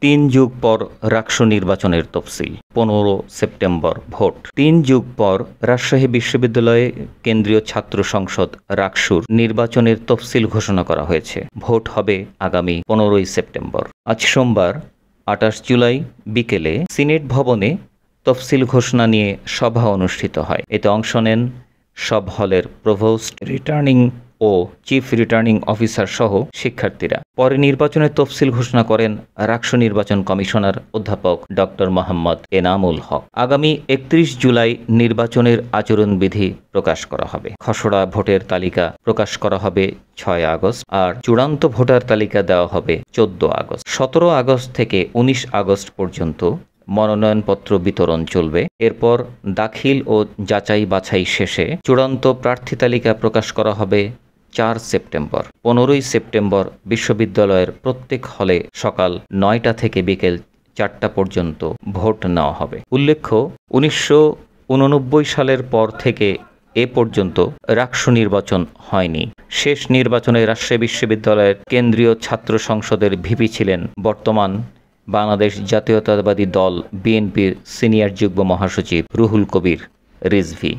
3 যুগ পর রাকসু নির্বাচনের তফসিল। 15 সেপ্টেম্বর ভোট। 3 যুগ পর রাজশাহী বিশ্ববিদ্যালয়ে কেন্দ্রীয় ছাত্র সংসদ রাকসুর নির্বাচনের তফসিল ঘোষণা করা হয়েছে। ভোট হবে আগামী 15 সেপ্টেম্বর। আজ সোমবার 28 জুলাই বিকেলে সিনেট ভবনে তফসিল ঘোষণা নিয়ে সভা অনুষ্ঠিত হয়। এতে অংশ নেন সব হলের প্রভোস্ট, রিটার্নিং ও চিফ রিটার্নিং অফিসার সহ শিক্ষার্থীরা। পরে নির্বাচনের তফসিল ঘোষণা করেন রাকসু নির্বাচন কমিশনার অধ্যাপক ডক্টর মোহাম্মদ এনামুল হক। আগামী 31 জুলাই নির্বাচনের আচরণবিধি প্রকাশ করা হবে। খসড়া ভোটের তালিকা প্রকাশ করা হবে 6 আগস্ট, আর চূড়ান্ত ভোটার তালিকা দেওয়া হবে 14 আগস্ট। 17 আগস্ট থেকে 19 আগস্ট পর্যন্ত মনোনয়নপত্র বিতরণ চলবে। এরপর দাখিল ও যাচাই বাছাই শেষে চূড়ান্ত প্রার্থী তালিকা প্রকাশ করা হবে 4 সেপ্টেম্বর। 15 সেপ্টেম্বর বিশ্ববিদ্যালয়ের প্রত্যেক হলে সকাল 9টা থেকে বিকেল 4টা পর্যন্ত ভোট নেওয়া হবে। উল্লেখ্য, 1989 সালের পর থেকে এ পর্যন্ত রাকসু নির্বাচন হয়নি। শেষ নির্বাচনে রাজশাহী বিশ্ববিদ্যালয়ের কেন্দ্রীয় ছাত্র সংসদের ভিপি ছিলেন বর্তমান বাংলাদেশ জাতীয়তাবাদী দল বিএনপির সিনিয়র যুগ্ম মহাসচিব রুহুল কবির রিজভী।